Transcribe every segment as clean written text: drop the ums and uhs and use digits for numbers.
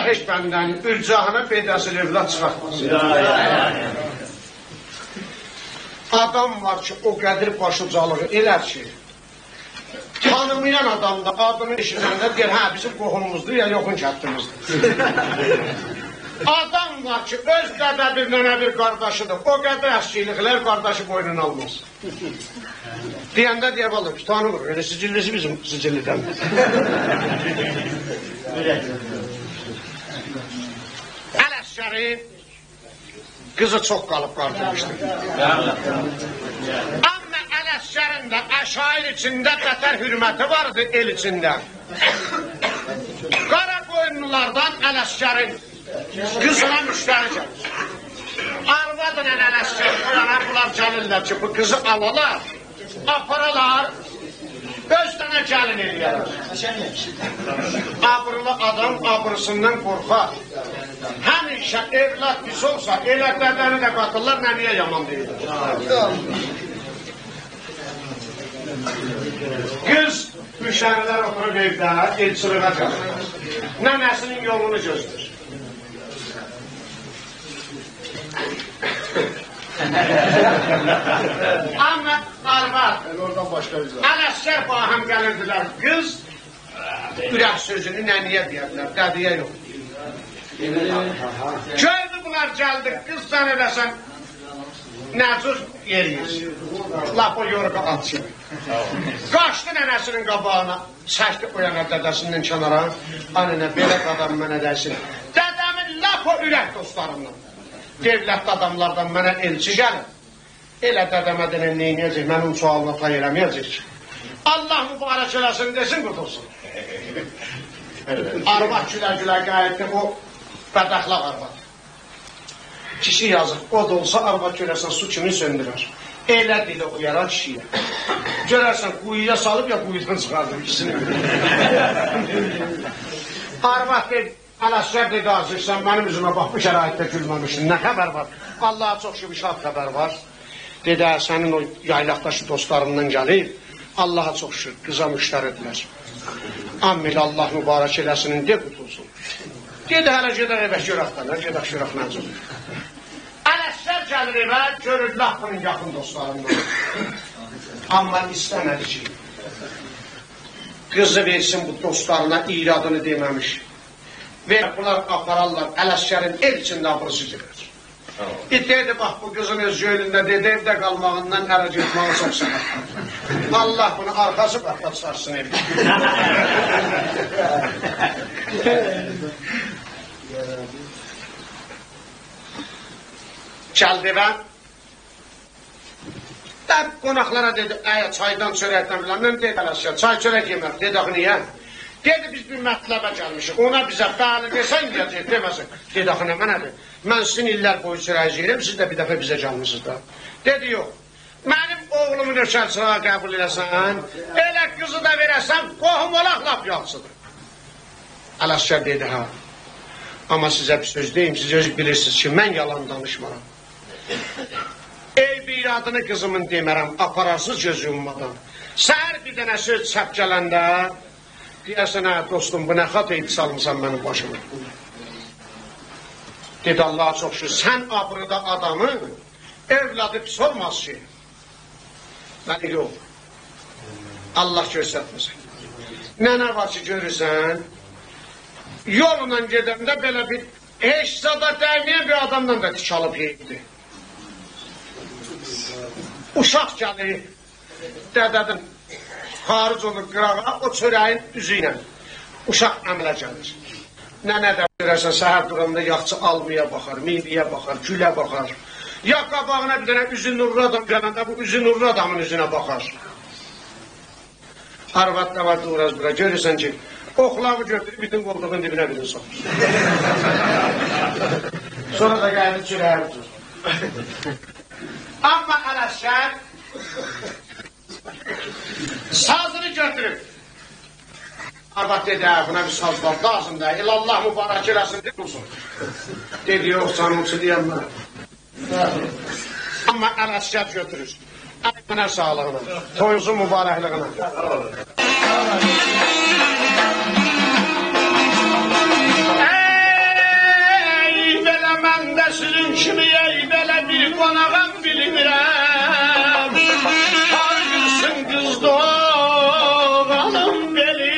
heç bəndən ürcahına peydasını evlat çıxartmaz. Adam var ki, o qədir başıcalığı elər ki, tanımayan adam da adını eşidəndə deyir, hə, bizim qohumumuzdur ya yoxun kəndimizdir. Adam var ki, öz qədər bir nənə bir qardaşıdır, o qədər əskiliklər qardaşı boynunu almaz. Deyəndə deyə balır ki, tanımır, elə sicillisi bizim sicillidən. Ələsgərin qızı çox qalıb qartılmışdır. Amma Ələsgərin də əşair içində qətər hürməti vardı el içində. Qara boynlulardan Ələsgərin qızına müştəri gəlir. Arvadın Ələsgər qoyana bunlar gəlirlər ki, bu qızı alalar, aparalar, öz dənə gəlin eləyərlər. Abrılı adam abrısından qorxar. Həmişə evlat pis olsa, eləklərini də qatırlar, nəniyə yaman deyirlər. Qız müşərilər oturub evdə, elçiliğə gəlir. Nənəsinin yolunu gözlür. Amma arvad, Ələsgər bahəm gəlirdilər, qız ürək sözünü nəniyə deyərlər, dədiyə yox. Gördü bunlar gəldi, qız sən edəsən, nəcür yeriyir, laf o yoruqa atışır. Qaçdı nənəsinin qabağına, çəkdi o yana dədəsindən kənara, anənə belə qadam mənə dəsin. Dədəmin laf o ürək dostlarından. Devlətli adamlardan mənə elçi gəlir. Elə dədəmə denən neynəyəcək, mənim sualına tay eləməyəcək ki. Allah mübarək eləsin desin, qudursun. Arvad gülə-gülə qayıtdı, o bədəxlaq arvad. Kişi yazıq, o da olsa arvad görərsən su kimi söndürər. Elə dili uyaran kişiyə. Görərsən, quyuya salıb ya quyudan çıxardır ikisini. Arvad deyil, Ələsgər dedi, azırsan, mənim üzümə bax, bu şəraitdə gülməmişsin, nə xəbər var? Allaha çox şübhə şad xəbər var. Dedi, sənin o yaylaqdaşı dostlarından gəlir, Allaha çox şübhə, qıza müştəridirlər. Ammil Allah mübarək eləsinin de qutulsun. Dedi, hələ gedək evə görəkdən, gedək görək məncəm. Ələsgər gəlir evə, görür lafının yaxın dostlarından. Amma istəmədi ki, qızı versin bu dostlarına, iradını deməmiş. Və bunlar apararlar, Ələsgərin el içində abrısı girir. Deyirdi, bax, bu qızın öz göylündə dedi, evdə qalmağından ərə getməyi çox səbəb. Allah bunu arxası qartaq sarsın evdə. Gəldi və qonaqlara dedi, çaydan çörəkdən bilən, mən dedi Ələsgər, çay çörək yemək, dedi, axı niyə? Dedi, biz bir mətləbə gəlmişik, ona bizə bəli desən gələcək, deməsin. Dedi, axı nə mənədir? Mən sizin illər boyu çörək yiyirəm, siz də bir dəfə bizə gəlmişsiniz da. Dedi, yox, mənim oğlumu nökər çırağa qəbul edəsən, elə qızı da verəsən, qohum olaq laf yaxşıdır. Ələsgər dedi, hə, amma sizə bir söz deyim, siz özü bilirsiniz ki, mən yalan danışmaram. Ey bir adını qızımın demərəm, apararsız göz yummadan. Səhər bir dənə söz çəp gələndə, deyərsən, hə, dostum, bu nə xat eydi salmışsan mənim başıma. Dedi, Allaha çox şükür, sən abrıda adamı, evladı pis olmaz ki. Məli yox, Allah göstərməsin. Nənə var ki, görürsən, yolundan gedəndə belə bir heç zada dəyməyən bir adamdan da tik alıb yeyibdi. Uşaq gəlir, dədədim, xaric olur qırağa, o çörəyin üzü ilə. Uşaq əmlə gəlir. Nənə də görərsən, səhər duranda yaxçı almaya baxar, meyliyə baxar, gülə baxar. Ya qabağına bir dənə üzü nurlu adam gələndə, bu üzü nurlu adamın üzünə baxar. Arvad da var, duraz bura, görürsən ki, oxlavı götürüb, bütün qolduğun dibinə birini soxur. Sonra da gəldi çörəyə tutur. Amma Ələsgər sazını götürüb. Arvad dedi, buna bir saz var, lazım da, Allah mübarək eləsin, deyilsin. Dedi, yox, canımsı deyəm mən. Amma Ələsgər götürür. Mənə sağlığına, toyunuzun mübarəkliğine. Ey Qonağam bilmirəm Hargırsın qız doğanım beli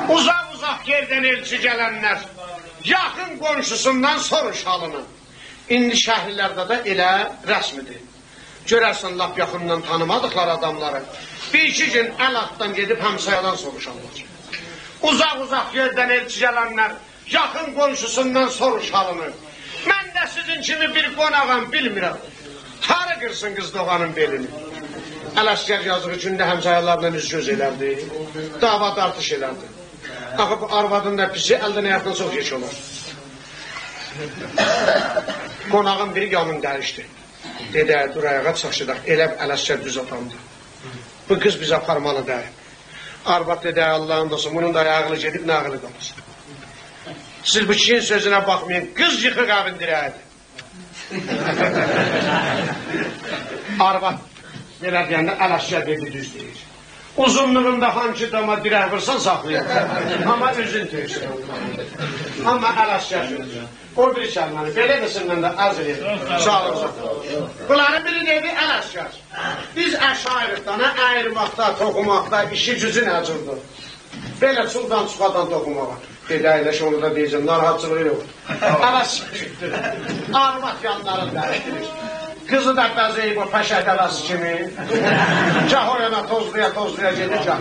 Uzak yerden elçi gelenler yakın komşusundan soruş halını. İndi şəhərlərdə də elə rəsmidir. Görərsən lap yaxından tanımadıkları adamları bir iki gün əl altdan gedib həmsayadan soruşarlar. Uzak yerden elçi gelenler yakın komşusundan soruş halını. Mən də sizin kimi bir qonağam bilmirəm. Tarı qırsın qız doğanın belini. Ələskər yazığı gündə həmsayalarla üz göz elərdi. Dava dartış elərdi. Axı bu arvadın da pisi əldən ayaqdan çox geç olur. Qonağın biri yanın dərişdi. Dedi, dur ayağa çaşıdaq, elə Ələskər düz atamdı. Bu qız bizə aparmalı deyil. Arvad dedi, Allah'ın dostu, bunun da ayağını gedib, nağılı qalır. Siz bu kişinin sözünə baxmayın, qız yıxıq ağın dirəyədir. Arvad belə deyəndə Ələskər dedi, düz deyir. Uzunluğunda hangi dama dirək vursan saxlayacaq. Amma üzün töyürsün. Amma Ələskər sözü. O bir kəlməni, belə desin mən də arz edeyim. Sağlıqsa. Bunların biri dedi Ələskər. Biz əşairlikdana ayırmaqda, toxumaqda işi gücü nəcurdur. Belə çuldan çıxadan toxumağa. Dedi, əyləş onu da deyəcəm, narahatçılığı yox. Ələskər çıxdı. Arvat yanların dərəkdirir. Kızı da bəzəyib o pəşək arası kimi. Cah oyana tozluya gedir cah.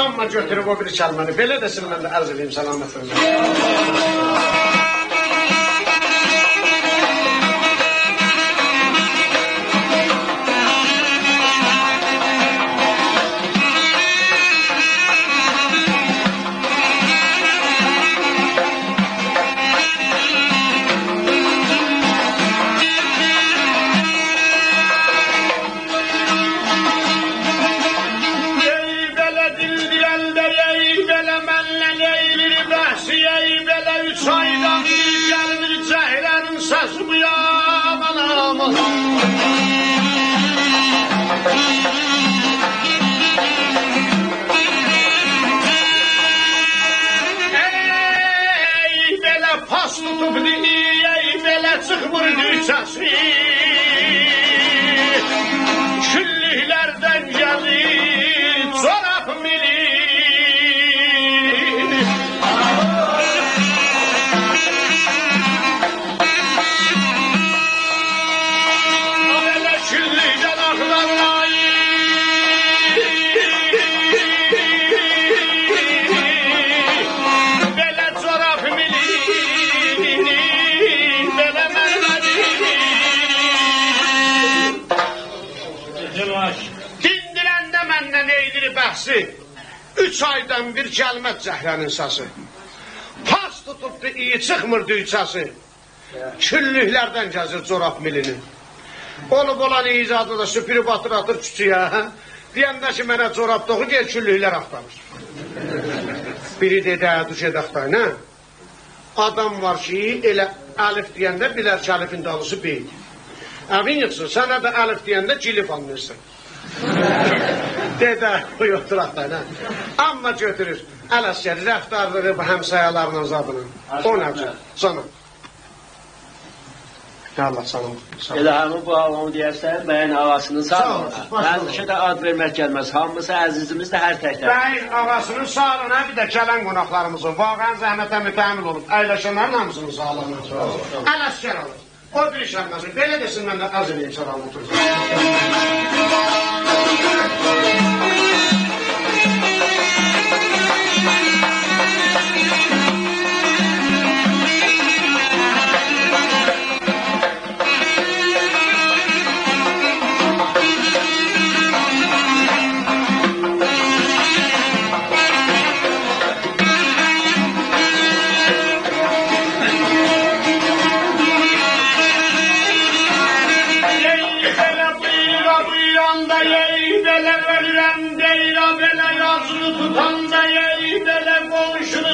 Amma götürüb o bir kəlməni. Belə desin mən də ərz edeyim səlamətlərini. Küllüklerden gelir çorap mili. Böyle küllükten aklarlar. Böyle çorap mili. Böyle dindirəndə məndən eydir bəhsi 3 aydan bir gəlməz zəhlənin səsi pas tutubdu iyi çıxmırdı üçəsi küllüklərdən gəzir corab milini olub olan icadı da süpürüb atır küçüyə deyəndə ki mənə corab doğu gel küllüklər axtarır biri dedi dur gedəxtay nə adam var ki elə əlif deyəndə bilər ki əlifin dalısı beydir əvin yıxsın sənə də əlif deyəndə cilif anlayırsan Dedə, buyur oturaqda, nə? Amma götürür, Ələskər, rəftarlığı bu həmsayalarının zadını. O nədir? Sana. Allah sanım. Elə həmin bu hamı deyərsən, bəyin ağasının sağlığına. Məndişə də ad vermək gəlməz. Hamısı əzizimiz də hər təklər. Bəyin ağasının sağlığına bir də gələn qonaqlarımızın. Vaqən zəhmətə mütəmin olub. Əyləşənlərin hamısının sağlığına. Ələskər alır. O bir işləməsin. Belə desin, mən də az edeyim salamı oturacaq. Ey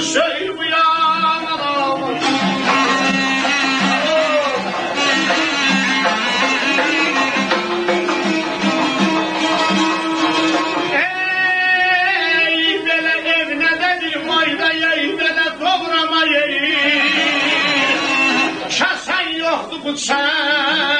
söyür bu yan adamı. Ey belə ev nədədir vayda yey, belə doğrama yey. Şəsən yoxdur bu çən.